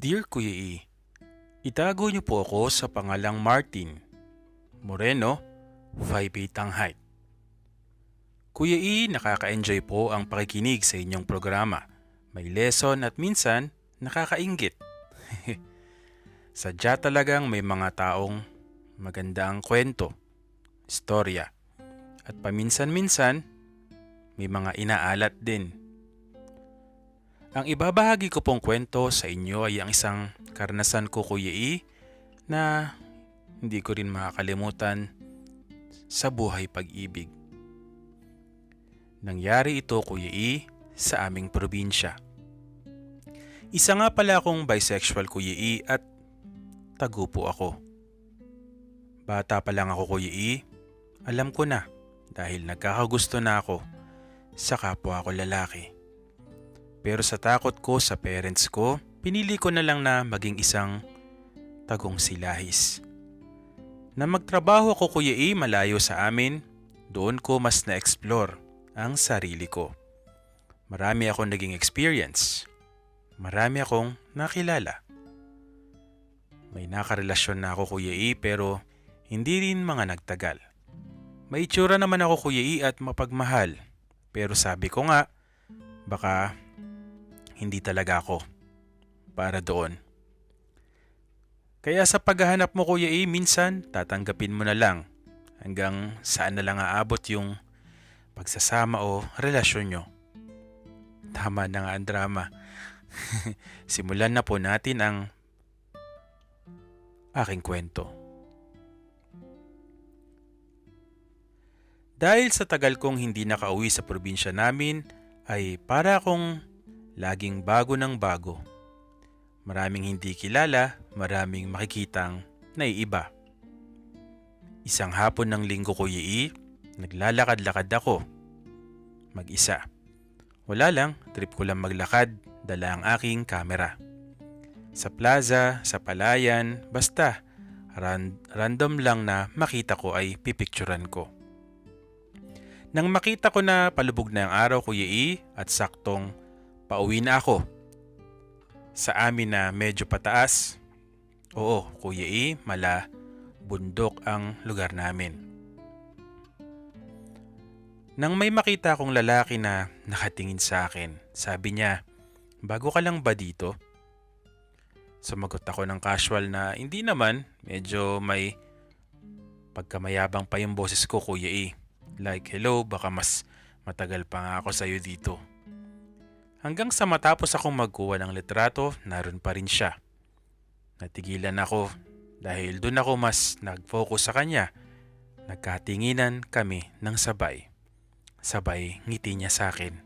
Dear Kuya E, itago niyo po ako sa pangalang Martin Moreno, 5'8" ang height. Kuya E, nakaka-enjoy po ang pakikinig sa inyong programa. May lesson at minsan nakakainggit. Sadya talagang may mga taong maganda ang kwento, istorya, at paminsan-minsan may mga inaalat din. Ang ibabahagi ko pong kwento sa inyo ay ang isang karanasan ko, Kuya E, na hindi ko rin makakalimutan sa buhay pag-ibig. Nangyari ito, Kuya E, sa aming probinsya. Isa nga pala akong bisexual, Kuya E, at tagupo ako. Bata pa lang ako, Kuya E, alam ko na dahil nagkakagusto na ako sa kapwa ko lalaki. Pero sa takot ko sa parents ko, pinili ko na lang na maging isang tagong silahis. Na magtrabaho ako, Kuya E, malayo sa amin, doon ko mas na-explore ang sarili ko. Marami akong naging experience. Marami akong nakilala. May nakarelasyon na ako, Kuya E, pero hindi rin mga nagtagal. May itsura naman ako, Kuya E, at mapagmahal. Pero sabi ko nga, baka hindi talaga ako para doon. Kaya sa paghahanap mo, Kuya E, minsan tatanggapin mo na lang hanggang saan na lang aabot yung pagsasama o relasyon nyo. Tama na nga ang drama. Simulan na po natin ang aking kwento. Dahil sa tagal kong hindi nakauwi sa probinsya namin, ay para akong laging bago ng bago. Maraming hindi kilala, maraming makikitang naiiba. Isang hapon ng linggo, Kuya E, naglalakad-lakad ako. Mag-isa. Wala lang, trip ko lang maglakad, dala ang aking kamera. Sa plaza, sa palayan, basta random lang na makita ko ay pipicturan ko. Nang makita ko na palubog na ang araw, Kuya E, at saktong pauwi na ako sa amin na medyo pataas. Oo, Kuya E, mala bundok ang lugar namin. Nang may makita akong lalaki na nakatingin sa akin, sabi niya, "Bago ka lang ba dito?" Sumagot ako ng casual na hindi naman, medyo may pagkamayabang pa yung boses ko, Kuya E. Like, hello, baka mas matagal pa nga ako sa'yo dito. Hanggang sa matapos akong magkuha ng litrato, naroon pa rin siya. Natigilan ako dahil doon ako mas nag-focus sa kanya. Nagkatinginan kami ng sabay. Sabay ngiti niya sa akin.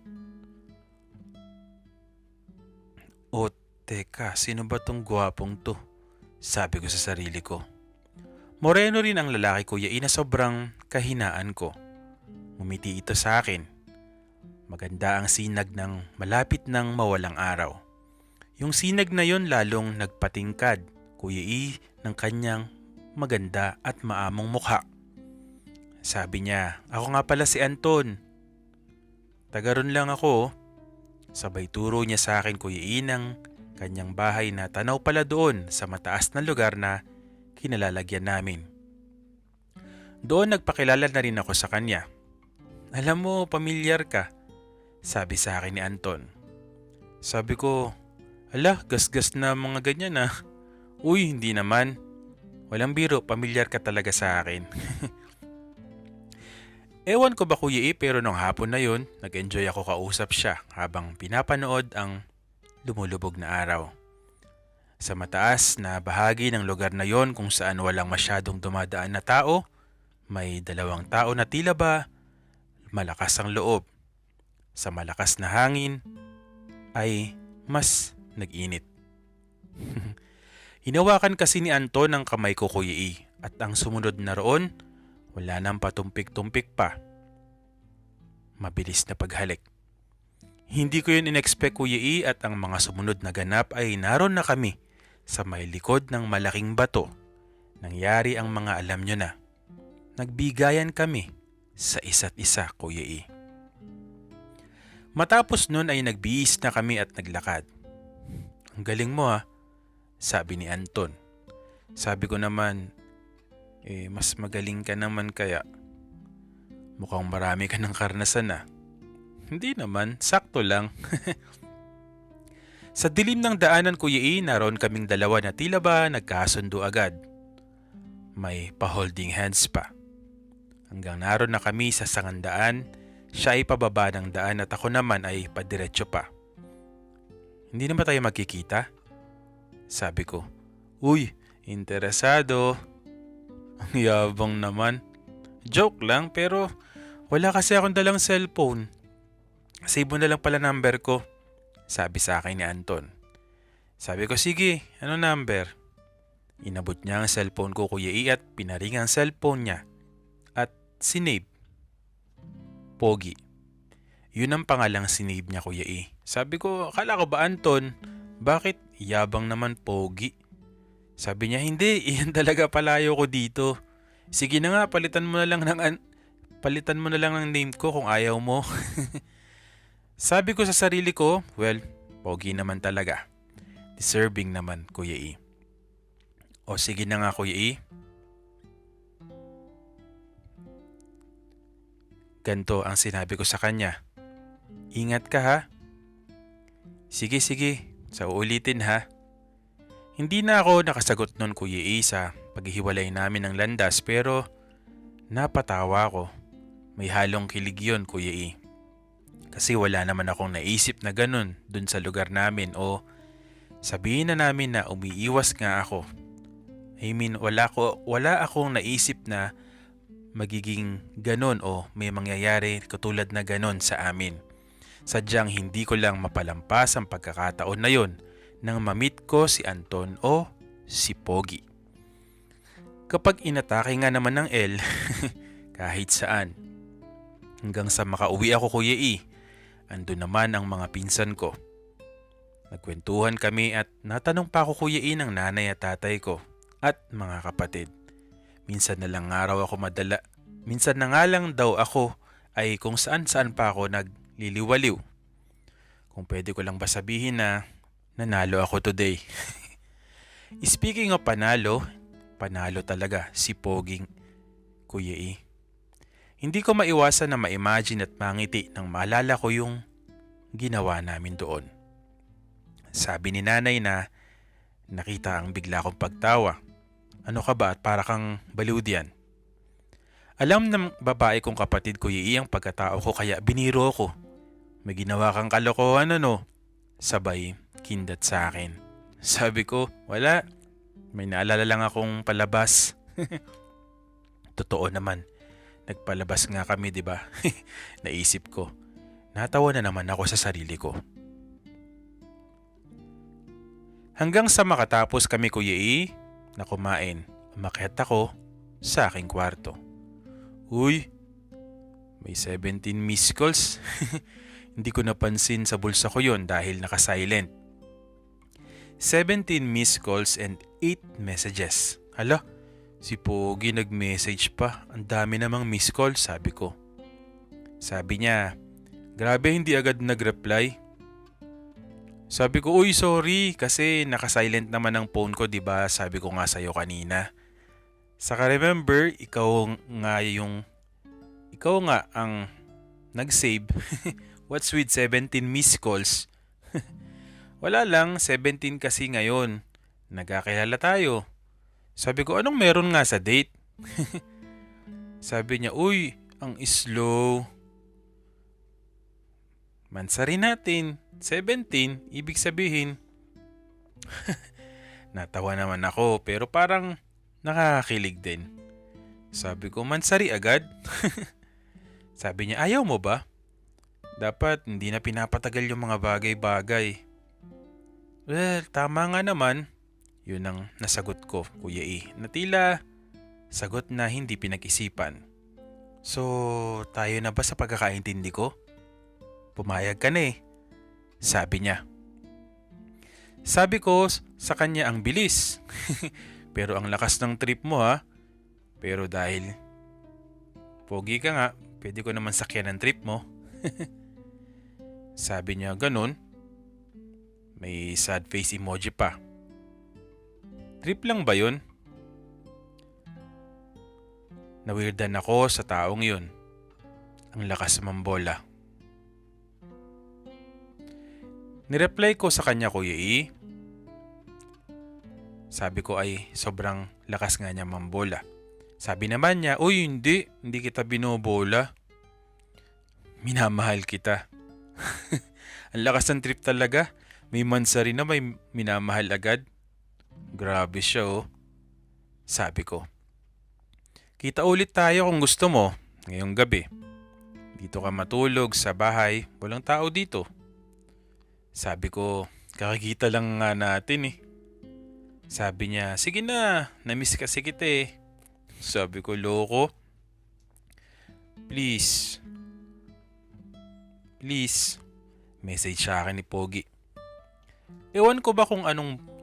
O teka, sino ba tong gwapong to? Sabi ko sa sarili ko. Moreno rin ang lalaki, Kuya E, na sobrang kahinaan ko. Ngumiti ito sa akin. Maganda ang sinag ng malapit ng mawalang araw. Yung sinag na yon lalong nagpatingkad, Kuya E, ng kanyang maganda at maamong mukha. Sabi niya, "Ako nga pala si Anton. Tagaron lang ako." Sabay turo niya sa akin, Kuya E, ng kanyang bahay na tanaw pala doon sa mataas na lugar na kinalalagyan namin. Doon nagpakilala na rin ako sa kanya. "Alam mo, pamilyar ka," sabi sa akin ni Anton. Sabi ko, "Ala, gasgas na mga ganyan ah." "Uy, hindi naman. Walang biro, pamilyar ka talaga sa akin." Ewan ko ba, Kuya E, pero nung hapon na yun, nag-enjoy ako kausap siya habang pinapanood ang lumulubog na araw. Sa mataas na bahagi ng lugar na yon kung saan walang masyadong dumadaan na tao, may dalawang tao na tila ba malakas ang loob. Sa malakas na hangin ay mas nag-init. Hinawakan kasi ni Anton ang kamay ko, Kuya E, at ang sumunod na roon, wala nang patumpik-tumpik pa. Mabilis na paghalik. Hindi ko yun in-expect, Kuya E, at ang mga sumunod na ganap ay naroon na kami sa may likod ng malaking bato. Nangyari ang mga alam nyo na. Nagbigayan kami sa isa't isa, Kuya E. Matapos nun ay nagbihis na kami at naglakad. "Ang galing mo ah. Sabi ni Anton. Sabi ko naman, mas magaling ka naman kaya. Mukhang marami ka ng karanasan na. Hindi naman, sakto lang. Sa dilim ng daanan Kuya E, naroon kaming dalawa na tila ba nagkasundo agad. May pa-holding hands pa. Hanggang naroon na kami sa sangandaan, siya ay pababa ng daan at ako naman ay padiretso pa. Hindi naman tayo magkikita? Sabi ko. Uy, interesado. Ang yabang naman. Joke lang pero wala kasi akong dalang cellphone. Save mo na lang pala number ko. Sabi sa akin ni Anton. Sabi ko sige, ano number? Inabot niya ang cellphone ko Kuya E at pinaring ang cellphone niya. At sinave. Pogi. Yun ang pangalang sinave niya Kuya E. Sabi ko, akala ko ba Anton? Bakit? Yabang naman Pogi. Sabi niya, hindi, iyan talaga palayo ko dito. Sige na nga, palitan mo na lang ng name ko kung ayaw mo. Sabi ko sa sarili ko, well, Pogi naman talaga. Deserving naman Kuya E. O sige na nga Kuya E. Ganto ang sinabi ko sa kanya. Ingat ka ha. Sige, sa uulitin ha. Hindi na ako nakasagot nun Kuya E sa paghihiwalay namin ng landas pero napatawa ko. May halong kilig yun Kuya E. Kasi wala naman akong naisip na ganun dun sa lugar namin o sabihin na namin na umiiwas nga ako. I mean, wala akong naisip na magiging ganun o may mangyayari katulad na ganun sa amin. Sadyang hindi ko lang mapalampas ang pagkakataon na yon nang mamit ko si Anton o si Pogi. Kapag inatake nga naman ng L, kahit saan. Hanggang sa makauwi ako Kuya E, andun naman ang mga pinsan ko. Nagkwentuhan kami at natanong pa ako Kuya E ng nanay at tatay ko at mga kapatid. Minsan na nga lang daw ako ay kung saan pa ako nagliliwaliw. Kung pwede ko lang ba sabihin na nanalo ako today. Speaking of panalo talaga si Poging Kuya E. Hindi ko maiwasan na ma-imagine at mangiti nang maalala ko yung ginawa namin doon. Sabi ni nanay na nakita ang bigla kong pagtawa. Ano ka ba at para kang baliw diyan? Alam ng babae kong kapatid Kuya E ang pagkatao ko kaya biniro ko. May ginawa kang kalokohan ano? Sabay kindat sa akin. Sabi ko, wala. May naalala lang akong palabas. Totoo naman. Nagpalabas nga kami, di ba? Naisip ko. Natawa na naman ako sa sarili ko. Hanggang sa makatapos kami Kuya E na kumain, umakyat ako sa aking kwarto. Uy, may 17 missed calls. Hindi ko napansin sa bulsa ko yon dahil naka-silent. 17 missed calls and 8 messages. Hala, si Pogi nag-message pa. Ang dami namang missed calls, sabi ko. Sabi niya, grabe hindi agad nag-reply. Sabi ko, uy sorry kasi naka-silent naman ang phone ko, diba? Sabi ko nga sa'yo kanina. Saka remember, ikaw nga ang nag-save. What's with 17 missed calls? Wala lang, 17 kasi ngayon. Nagkakilala tayo. Sabi ko, anong meron nga sa date? Sabi niya, uy, ang slow. Mansarin natin. 17, ibig sabihin. Natawa naman ako pero parang nakakakilig din. Sabi ko, mansari agad? Sabi niya, ayaw mo ba? Dapat hindi na pinapatagal yung mga bagay-bagay. Well, tama nga naman. Yun ang nasagot ko, Kuya E. Na tila sagot na hindi pinag-isipan. So, tayo na ba sa pagkakaintindi ko? Pumayag ka na eh. Sabi niya. Sabi ko sa kanya ang bilis. Pero ang lakas ng trip mo ha. Pero dahil pogi ka nga, pwede ko naman sakyan ang trip mo. Sabi niya ganun. May sad face emoji pa. Trip lang ba yun? Nawirdan ako sa taong yun. Ang lakas mambola. Nireply ko sa kanya, Kuya E. Sabi ko ay sobrang lakas nga niya mambola. Sabi naman niya, uy hindi kita binobola. Minamahal kita. Ang lakas ng trip talaga. May mansari na may minamahal agad. Grabe siya oh. Sabi ko, kita ulit tayo kung gusto mo ngayong gabi. Dito ka matulog sa bahay, walang tao dito. Sabi ko, kakikita lang nga natin eh. Sabi niya, sige na, namiss kasi kita eh. Sabi ko, loko. Please. Message sa akin ni Pogi. Ewan ko ba kung anong...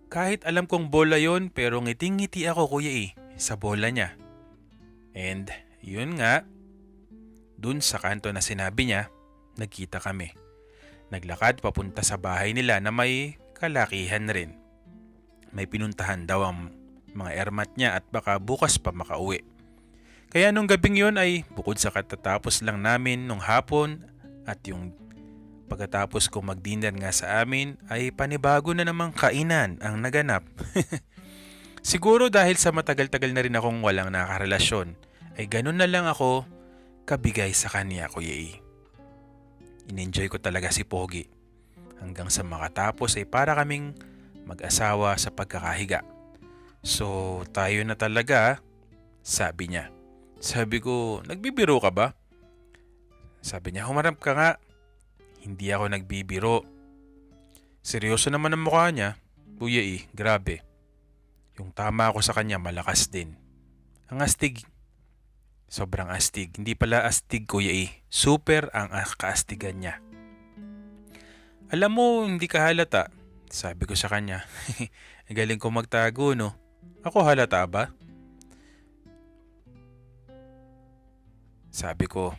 Kahit alam kong bola yon, pero ngiting-ngiti ako, Kuya E, sa bola niya. And yun nga, dun sa kanto na sinabi niya, nagkita kami. Naglakad papunta sa bahay nila na may kalakihan rin. May pinuntahan daw ang mga ermat niya at baka bukas pa makauwi. Kaya nung gabing yun ay bukod sa katatapos lang namin nung hapon at yung pagkatapos ko mag-dinner nga sa amin ay panibago na namang kainan ang naganap. Siguro dahil sa matagal-tagal na rin akong walang nakarelasyon ay ganun na lang ako kabigay sa kanya, Kuya E. In-enjoy ko talaga si Pogi. Hanggang sa makatapos ay para kaming mag-asawa sa pagkakahiga. So tayo na talaga, sabi niya. Sabi ko, nagbibiro ka ba? Sabi niya, humarap ka nga. Hindi ako nagbibiro. Seryoso naman ang mukha niya. Kuya E, grabe. Yung tama ako sa kanya malakas din. Ang astig. Sobrang astig. Hindi pala astig, Kuya E. Super ang kaastigan niya. Alam mo, hindi ka halata. Sabi ko sa kanya. Galing ko magtago, no? Ako halata ba? Sabi ko,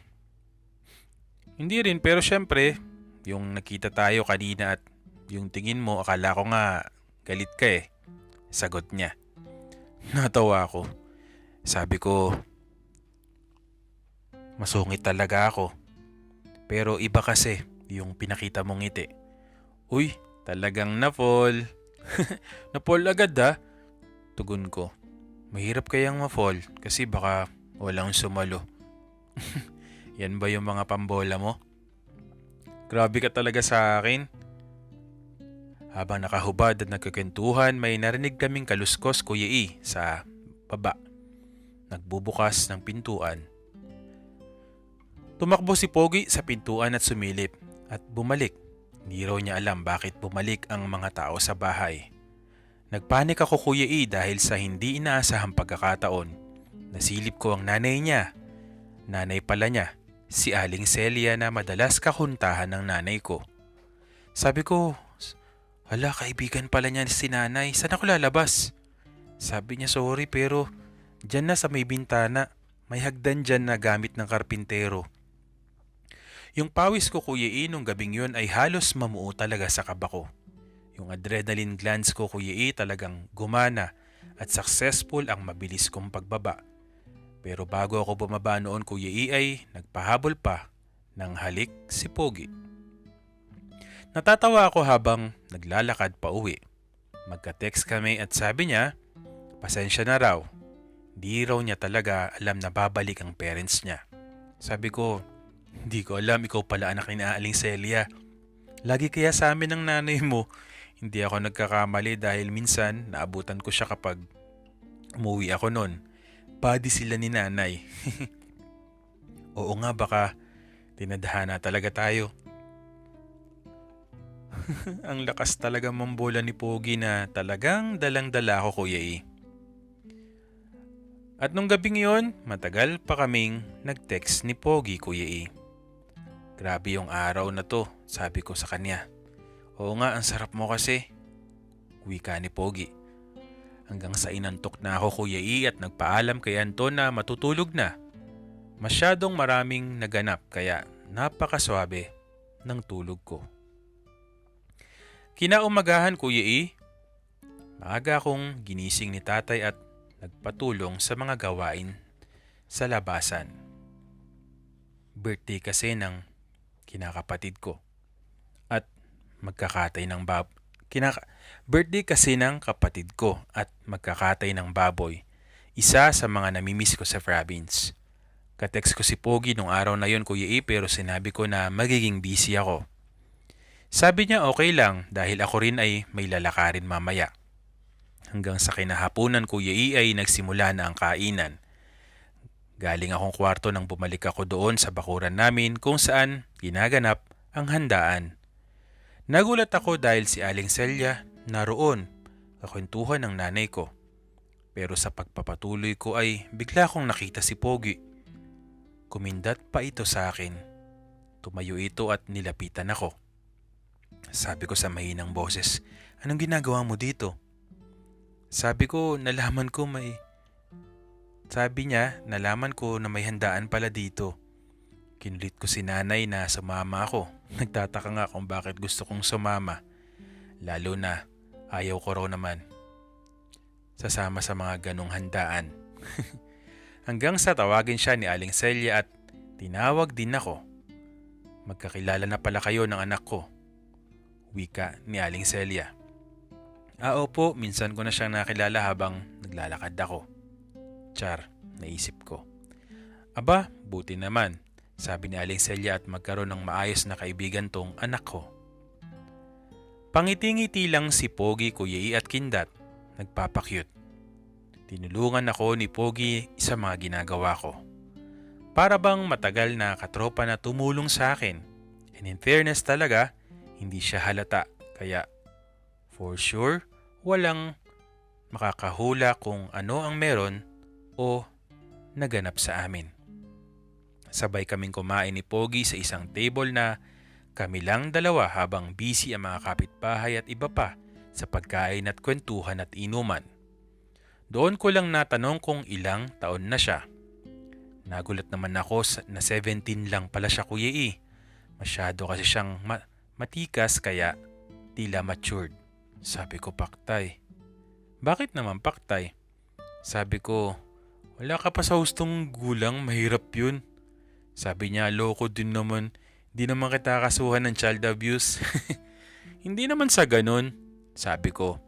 hindi rin, pero syempre, yung nakita tayo kanina at yung tingin mo, akala ko nga galit ka eh. Sagot niya. Natawa ako. Sabi ko, masungit talaga ako. Pero iba kasi yung pinakita mong ngiti. Uy, talagang na-fall. Na-fall agad ha? Tugon ko. Mahirap kayang ma-fall kasi baka walang sumalo. Yan ba yung mga pambola mo? Grabe ka talaga sa akin. Habang nakahubad at nagkakentuhan, may narinig kaming kaluskos, Kuya E, sa baba. Nagbubukas ng pintuan. Tumakbo si Pogi sa pintuan at sumilip at bumalik. Hindi raw niya alam bakit bumalik ang mga tao sa bahay. Nagpanik ako, Kuya E, dahil sa hindi inaasahang pagkakataon. Nasilip ko ang nanay niya. Nanay pala niya, si Aling Celia na madalas kahuntahan ng nanay ko. Sabi ko, hala, kaibigan pala niya si nanay. Saan ako lalabas? Sabi niya, sorry pero dyan na sa may bintana. May hagdan dyan na gamit ng karpintero. Yung pawis ko, Kuya E, nung gabing yun ay halos mamuo talaga sa kaba ko. Yung adrenaline glands ko, Kuya E, talagang gumana at successful ang mabilis kong pagbaba. Pero bago ako bumaba noon, Kuya E, ay nagpahabol pa ng halik si Pogi. Natatawa ako habang naglalakad pa uwi. Magka-text kami at sabi niya, pasensya na raw. Di raw niya talaga alam na babalik ang parents niya. Sabi ko, hindi ko alam, ikaw pala anak ni Aling Celia. Lagi kaya sa amin ng nanay mo, hindi ako nagkakamali dahil minsan naabutan ko siya kapag umuwi ako noon. Buddy sila ni nanay. Oo nga, baka tinadhana talaga tayo. Ang lakas talaga mambola ni Pogi na talagang dalang-dala ako, Kuya E. At nung gabing yon, matagal pa kaming nag-text ni Pogi, Kuya E. Grabe yung araw na to, sabi ko sa kanya. Oo nga, ang sarap mo kasi. Wika ni Pogi. Hanggang sa inantok na ako, Kuya E, at nagpaalam kay Anton na matutulog na. Masyadong maraming naganap kaya napakaswabe ng tulog ko. Kinaumagahan, Kuya E, Maaga akong ginising ni tatay at nagpatulong sa mga gawain sa labasan. Birthday kasi ng kinakapatid ko at magkakatay ng birthday kasi ng kapatid ko at magkakatay ng baboy. Isa sa mga namimiss ko sa province. Katext ko si Pogi nung araw na yon, Kuya E, pero sinabi ko na magiging busy ako. Sabi niya okay lang dahil ako rin ay may lalakarin mamaya. Hanggang sa kinahaponan, Kuya E, ay nagsimula na ang kainan. Galing akong kwarto nang bumalik ako doon sa bakuran namin kung saan ginaganap ang handaan. Nagulat ako dahil si Aling Celia naroon, kakwentuhan ng nanay ko. Pero sa pagpapatuloy ko ay bigla akong nakita si Pogi. Kumindat pa ito sa akin. Tumayo ito at nilapitan ako. Sabi ko sa mahinang boses, "Anong ginagawa mo dito?" Sabi niya, nalaman ko na may handaan pala dito. Kinulit ko si nanay na sumama ako. Nagtataka nga kung bakit gusto kong sumama. Lalo na ayaw ko raw naman sasama sa mga ganong handaan. Hanggang sa tawagin siya ni Aling Celia at tinawag din ako. "Magkakilala na pala kayo ng anak ko," wika ni Aling Celia. Opo, minsan ko na siyang nakilala habang naglalakad ako. Char, naisip ko. Aba, buti naman, sabi ni Aling Celia, at magkaroon ng maayos na kaibigan tong anak ko. Pangiti-ngiti lang si Pogi, Kuya E at Kindat. Nagpapakyut. Tinulungan ako ni Pogi sa mga ginagawa ko. Para bang matagal na katropa na tumulong sa akin. And in fairness talaga, hindi siya halata. Kaya for sure, walang makakahula kung ano ang meron o naganap sa amin. Sabay kaming kumain ni Pogi sa isang table na kami lang dalawa habang busy ang mga kapitbahay at iba pa sa pagkain at kwentuhan at inuman. Doon ko lang natanong kung ilang taon na siya. Nagulat naman ako na 17 lang pala siya, Kuya E. Masyado kasi siyang matikas kaya tila matured. Sabi ko, paktay. Bakit naman paktay? Sabi ko, wala ka pa sa hustong gulang, mahirap yun. Sabi niya, loko din naman, di naman kita kasuhan ng child abuse. Hindi naman sa ganun, sabi ko.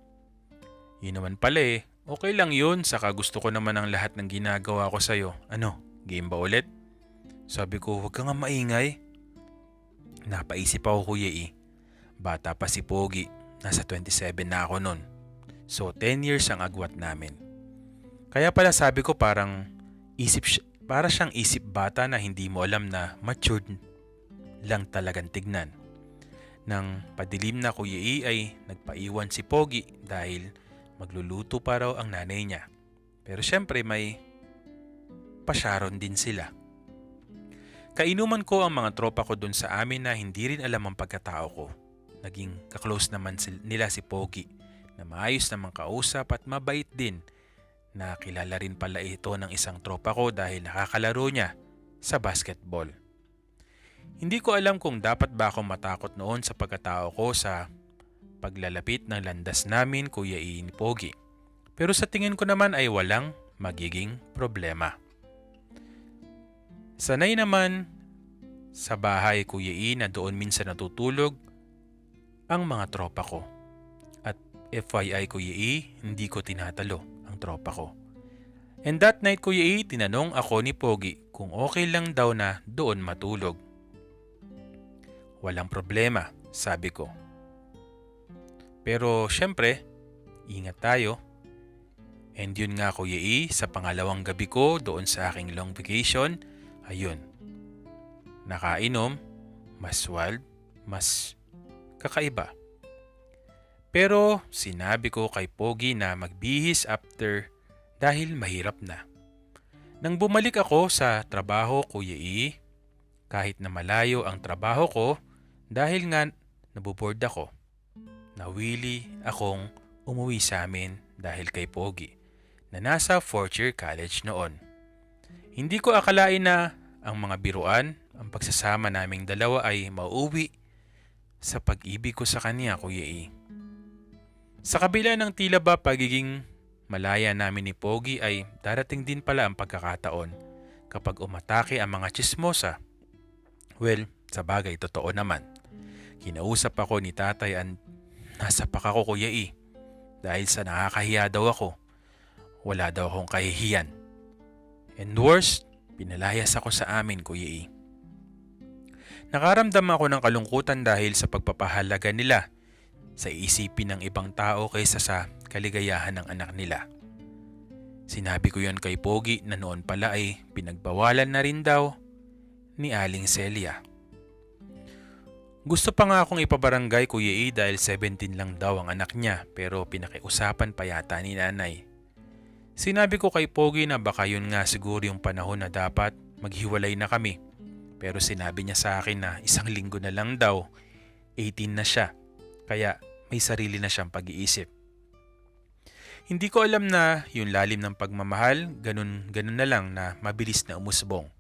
Yun naman pala eh. Okay lang yun, saka gusto ko naman ang lahat ng ginagawa ko sa'yo. Ano, game ba ulit? Sabi ko, huwag ka nga maingay. Napaisip ako, Kuya E. Bata pa si Pogi, nasa 27 na ako nun. So 10 years ang agwat namin. Kaya pala sabi ko para siyang isip bata na hindi mo alam na matured lang talagang tignan. Nang padilim na, Kuya E, ay nagpaiwan si Pogi dahil magluluto pa raw ang nanay niya. Pero syempre may pasyaron din sila. Kainuman ko ang mga tropa ko dun sa amin na hindi rin alam ang pagkatao ko. Naging kaklose naman nila si Pogi na maayos namang kausap at mabait din. Nakilala rin pala ito ng isang tropa ko dahil nakakalaro niya sa basketball. Hindi ko alam kung dapat ba akong matakot noon sa pagkatao ko sa paglalapit ng landas namin, Kuya E ni Pogi. Pero sa tingin ko naman ay walang magiging problema. Sanay naman sa bahay, Kuya E, na doon minsan natutulog ang mga tropa ko. At FYI, Kuya E, hindi ko tinatalo ang tropa ko. And that night, Kuya E, tinanong ako ni Pogi kung okay lang daw na doon matulog. Walang problema, sabi ko. Pero syempre, ingat tayo. And yun nga, Kuya E, sa pangalawang gabi ko doon sa aking long vacation, ayun, nakainom, mas wild, mas kakaiba. Pero sinabi ko kay Pogi na magbihis after dahil mahirap na. Nang bumalik ako sa trabaho, Kuya E, kahit na malayo ang trabaho ko dahil nga naboboard ako, nawili akong umuwi sa amin dahil kay Pogi na nasa 4th year college noon. Hindi ko akalain na ang mga biruan, ang pagsasama naming dalawa ay mauwi sa pag-ibig ko sa kanya, Kuya E. Sa kabila ng tila ba pagiging malaya namin ni Pogi ay darating din pala ang pagkakataon kapag umatake ang mga tsismosa. Well, sa bagay totoo naman. Kinausap ako ni tatay at nasapak ako Kuya E. Dahil sa nakakahiya daw ako. Wala daw akong kahihiyan. And worst, pinalayas ako sa amin Kuya E. Nakaramdam ako ng kalungkutan dahil sa pagpapahalaga nila sa iisipin ng ibang tao kaysa sa kaligayahan ng anak nila. Sinabi ko yon kay Pogi na noon pala ay pinagbawalan na rin daw ni Aling Celia. Gusto pa nga akong ipabarangay Kuya E dahil 17 lang daw ang anak niya pero pinakiusapan pa yata ni nanay. Sinabi ko kay Pogi na baka yun nga siguro yung panahon na dapat maghiwalay na kami. Pero sinabi niya sa akin na 1 linggo na lang daw, 18 na siya. Kaya may sarili na siyang pag-iisip. Hindi ko alam na yung lalim ng pagmamahal, ganun na lang na mabilis na umusbong.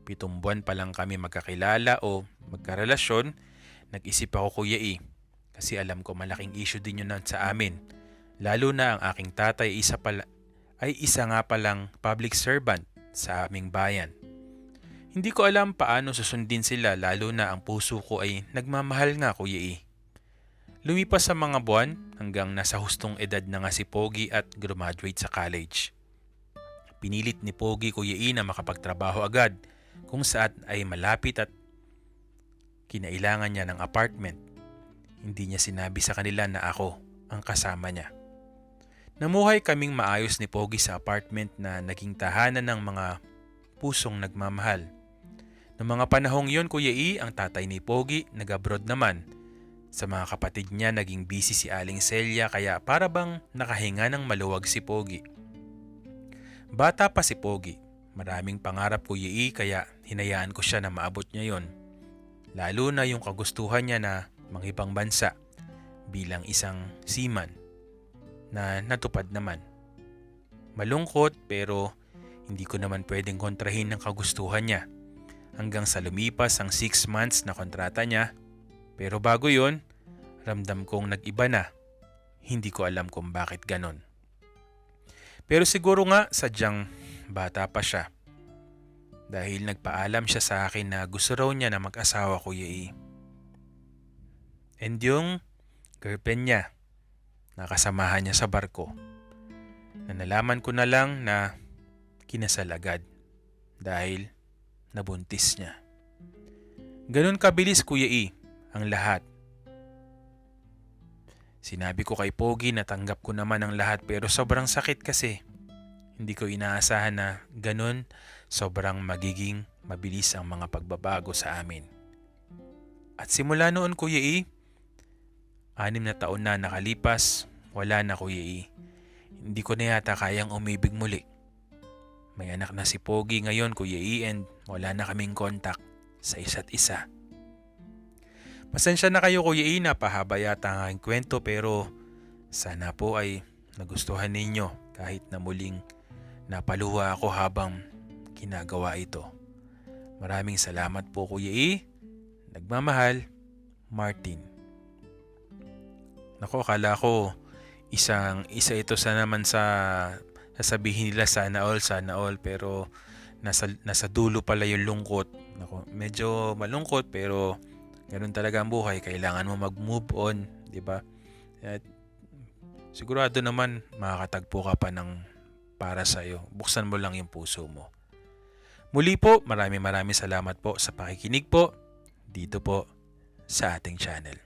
7 buwan pa lang kami magkakilala o magkarelasyon, nag-isip ako Kuya E. Kasi alam ko malaking issue din yun sa amin. Lalo na ang aking tatay ay isa nga palang public servant sa aming bayan. Hindi ko alam paano susundin sila lalo na ang puso ko ay nagmamahal nga Kuya E. Lumipas sa mga buwan hanggang nasa hustong edad na nga si Pogi at graduate sa college. Pinilit ni Pogi Kuya E na makapagtrabaho agad kung saan ay malapit at kinailangan niya ng apartment. Hindi niya sinabi sa kanila na ako ang kasama niya. Namuhay kaming maayos ni Pogi sa apartment na naging tahanan ng mga pusong nagmamahal. Noong mga panahong yon Kuya E, ang tatay ni Pogi nag-abroad naman. Sa mga kapatid niya naging busy si Aling Celia kaya para bang nakahinga ng maluwag si Pogi. Bata pa si Pogi, maraming pangarap Kuya E kaya hinayaan ko siya na maabot niya yon. Lalo na yung kagustuhan niya na mangibang bansa bilang isang seaman na natupad naman. Malungkot pero hindi ko naman pwedeng kontrahin ng kagustuhan niya hanggang sa lumipas ang 6 months na kontrata niya. Pero bago yon, ramdam kong nag-iba na. Hindi ko alam kung bakit ganon. Pero siguro nga sadyang bata pa siya. Dahil nagpaalam siya sa akin na gusto raw niya na mag-asawa Kuya E. And yung girlfriend niya, nakasamahan niya sa barko. Na nalaman ko na lang na kinasal agad dahil nabuntis niya. Ganon kabilis Kuya E ang lahat. Sinabi ko kay Pogi na tanggap ko naman ang lahat pero sobrang sakit kasi. Hindi ko inaasahan na ganon sobrang magiging mabilis ang mga pagbabago sa amin. At simula noon Kuya E, 6 na taon na nakalipas, wala na Kuya E. Hindi ko na yata kayang umibig muli. May anak na si Pogi ngayon Kuya E and wala na kaming contact sa isa't isa. Pasensya na kayo Kuya E, napahaba yata ang aking kwento pero sana po ay nagustuhan ninyo kahit na muling napaluha ako habang ginagawa ito. Maraming salamat po Kuya E. Nagmamahal, Martin. Nako, akala ko isa ito sa naman sa sasabihin nila sana all pero nasa dulo pala yung lungkot. Nako, medyo malungkot pero ganun talaga ang buhay, kailangan mo mag-move on, 'di ba? At sigurado naman makakatagpo ka pa ng para sa iyo. Buksan mo lang yung puso mo. Muli po, maraming salamat po sa pakikinig po dito po sa ating channel.